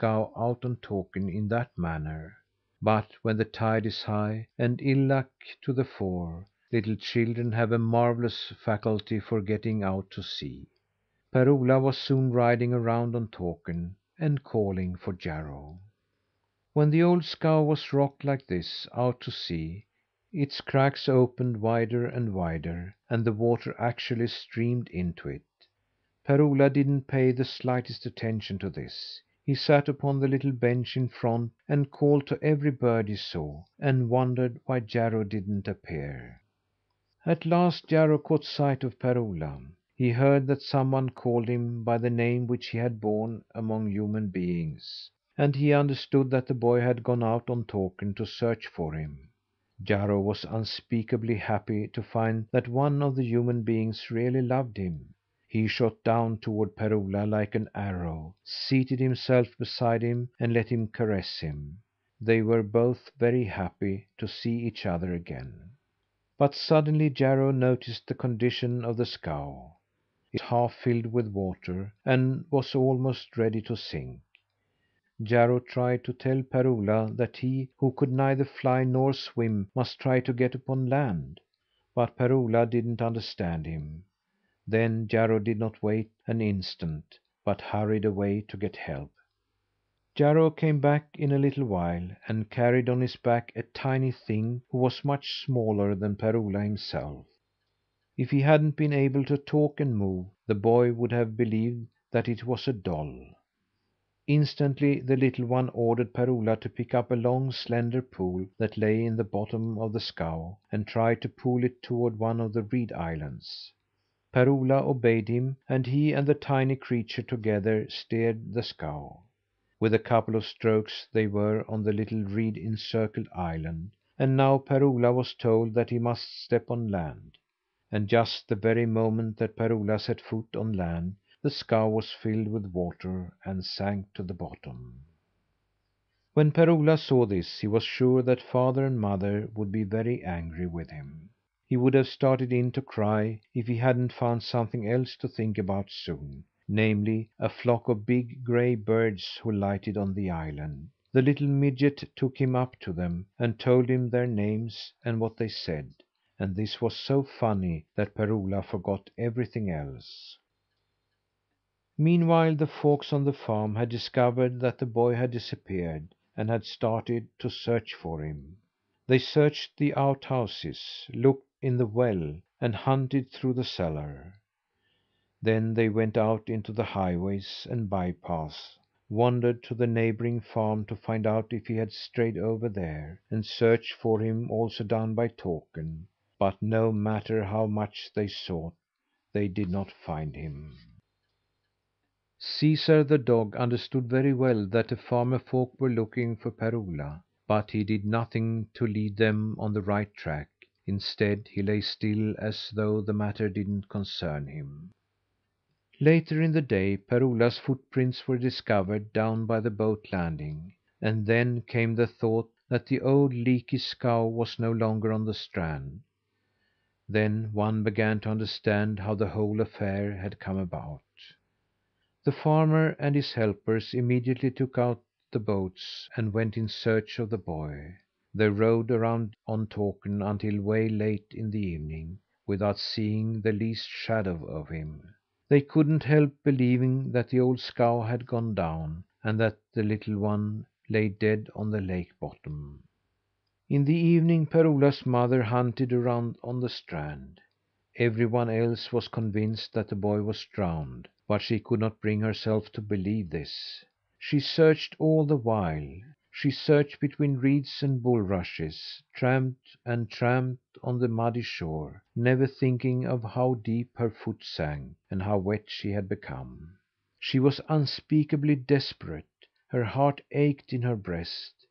scow out on Takern in that manner. But when the tide is high, and ill luck to the fore, little children have a marvellous faculty for getting out to sea. Per-Ola was soon riding around on Takern and calling for Jarro. When the old scow was rocked like this out to sea, its cracks opened wider and wider, and the water actually streamed into it. Per-Ola didn't pay the slightest attention to this. He sat upon the little bench in front and called to every bird he saw, and wondered why Jarro didn't appear. At last Jarro caught sight of Per-Ola. He heard that someone called him by the name which he had borne among human beings, and he understood that the boy had gone out on Takern to search for him. Jarro was unspeakably happy to find that one of the human beings really loved him. He shot down toward Per-Ola like an arrow, seated himself beside him, and let him caress him. They were both very happy to see each other again. But suddenly Jarro noticed the condition of the scow. It was half filled with water, and was almost ready to sink. Jarro tried to tell Per-Ola that he, who could neither fly nor swim, must try to get upon land. But Per-Ola didn't understand him. Then Jarro did not wait an instant, but hurried away to get help. Jarro came back in a little while, and carried on his back a tiny thing who was much smaller than Per-Ola himself. If he hadn't been able to talk and move, the boy would have believed that it was a doll. Instantly the little one ordered Per-Ola to pick up a long, slender pole that lay in the bottom of the scow, and try to pull it toward one of the reed islands. Per-Ola obeyed him, and he and the tiny creature together steered the scow. With a couple of strokes they were on the little reed encircled island, and now Per-Ola was told that he must step on land. And just the very moment that Per-Ola set foot on land, the scow was filled with water and sank to the bottom. When Per-Ola saw this, he was sure that father and mother would be very angry with him. He would have started in to cry if he hadn't found something else to think about soon, namely, a flock of big gray birds who lighted on the island. The little midget took him up to them, and told him their names and what they said. And this was so funny that Per-Ola forgot everything else. Meanwhile the folks on the farm had discovered that the boy had disappeared, and had started to search for him. They searched the outhouses, looked in the well, and hunted through the cellar. Then they went out into the highways and bypaths, wandered to the neighbouring farm to find out if he had strayed over there, and searched for him also down by Takern. But no matter how much they sought, they did not find him. Caesar, the dog, understood very well that the farmer folk were looking for Per-Ola, but he did nothing to lead them on the right track. Instead, he lay still as though the matter didn't concern him. Later in the day, Per-Ola's footprints were discovered down by the boat landing, and then came the thought that the old leaky scow was no longer on the strand. Then one began to understand how the whole affair had come about. The farmer and his helpers immediately took out the boats and went in search of the boy. They rowed around on Takern until way late in the evening, without seeing the least shadow of him. They couldn't help believing that the old scow had gone down, and that the little one lay dead on the lake bottom. In the evening Per-Ola's mother hunted around on the strand. Everyone else was convinced that the boy was drowned, but she could not bring herself to believe this. She searched all the while. She searched between reeds and bulrushes, tramped and tramped on the muddy shore, never thinking of how deep her foot sank, and how wet she had become. She was unspeakably desperate. Her heart ached in her breast.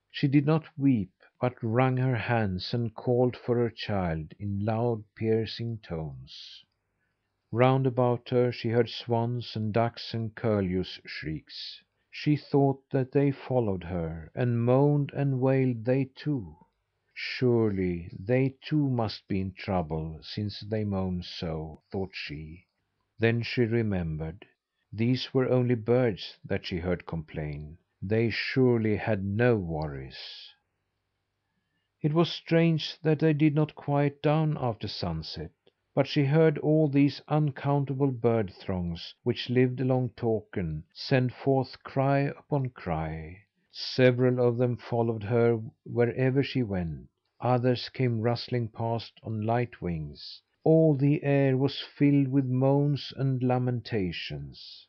She did not weep, but wrung her hands and called for her child in loud, piercing tones. Round about her she heard swans and ducks and curlews' shrieks. She thought that they followed her, and moaned and wailed they too. Surely they too must be in trouble, since they moaned so, thought she. Then she remembered. These were only birds that she heard complain. They surely had no worries. It was strange that they did not quiet down after sunset. But she heard all these uncountable bird throngs which lived along Takern send forth cry upon cry. Several of them followed her wherever she went. Others came rustling past on light wings. All the air was filled with moans and lamentations.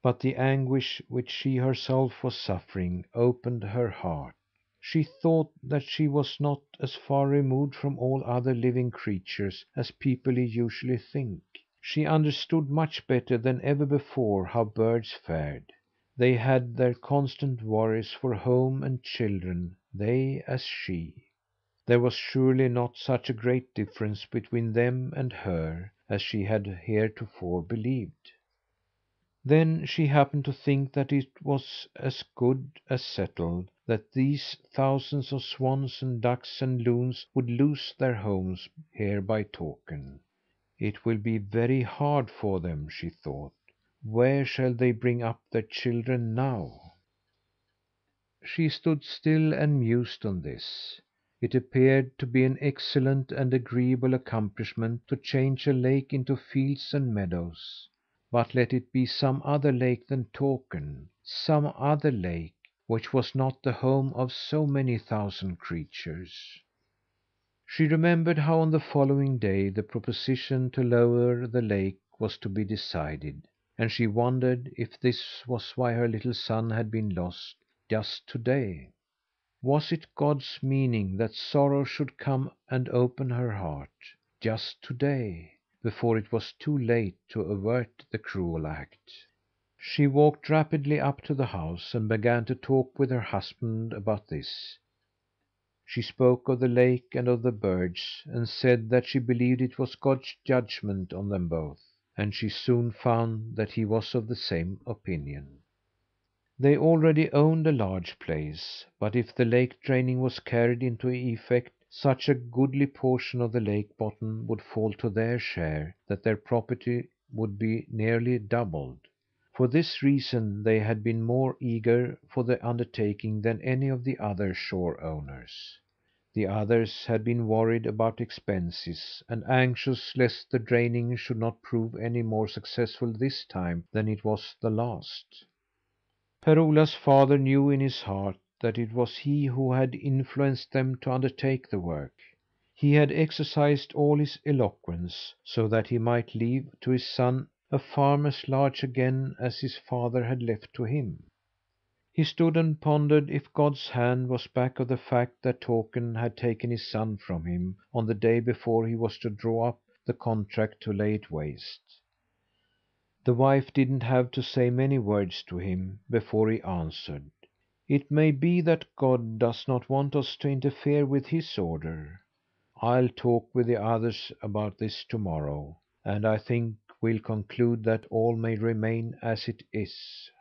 But the anguish which she herself was suffering opened her heart. She thought that she was not as far removed from all other living creatures as people usually think. She understood much better than ever before how birds fared. They had their constant worries for home and children, they as she. There was surely not such a great difference between them and her as she had heretofore believed. Then she happened to think that it was as good as settled that these thousands of swans and ducks and loons would lose their homes here by Takern. It will be very hard for them, she thought. Where shall they bring up their children now? She stood still and mused on this. It appeared to be an excellent and agreeable accomplishment to change a lake into fields and meadows. But let it be some other lake than Takern, some other lake, which was not the home of so many thousand creatures. She remembered how on the following day the proposition to lower the lake was to be decided, and she wondered if this was why her little son had been lost just today. Was it God's meaning that sorrow should come and open her heart just today, before it was too late to avert the cruel act? She walked rapidly up to the house and began to talk with her husband about this. She spoke of the lake and of the birds, and said that she believed it was God's judgment on them both, and she soon found that he was of the same opinion. They already owned a large place, but if the lake draining was carried into effect, such a goodly portion of the lake bottom would fall to their share that their property would be nearly doubled. For this reason they had been more eager for the undertaking than any of the other shore owners. The others had been worried about expenses, and anxious lest the draining should not prove any more successful this time than it was the last. Per-Ola's father knew in his heart that it was he who had influenced them to undertake the work. He had exercised all his eloquence, so that he might leave to his son a farm as large again as his father had left to him. He stood and pondered if God's hand was back of the fact that Takern had taken his son from him on the day before he was to draw up the contract to lay it waste. The wife didn't have to say many words to him before he answered. "It may be that God does not want us to interfere with His order. I'll talk with the others about this to morrow, and I think we'll conclude that all may remain as it is."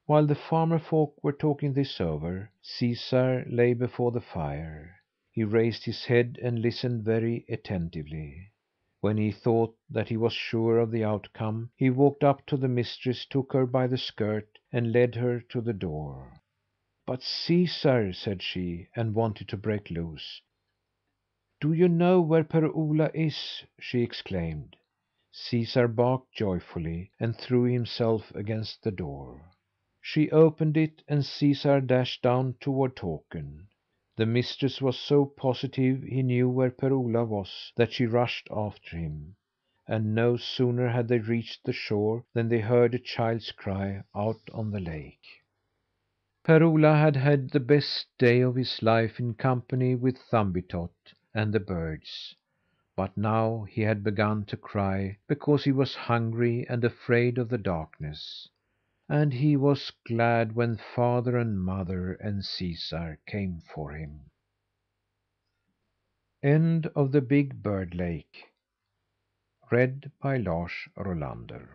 While the farmer folk were talking this over, Caesar lay before the fire. He raised his head and listened very attentively. When he thought that he was sure of the outcome, he walked up to the mistress, took her by the skirt, and led her to the door. "But Caesar," said she, and wanted to break loose. "Do you know where Per-Ola is?" she exclaimed. Caesar barked joyfully and threw himself against the door. She opened it, and Caesar dashed down toward Takern. The mistress was so positive he knew where Per-Ola was that she rushed after him, and no sooner had they reached the shore than they heard a child's cry out on the lake. Per-Ola had had the best day of his life in company with Thumbietot and the birds, but now he had begun to cry because he was hungry and afraid of the darkness. And he was glad when father and mother and Caesar came for him. End of the Big Birdlake. Read by Lars Rolander.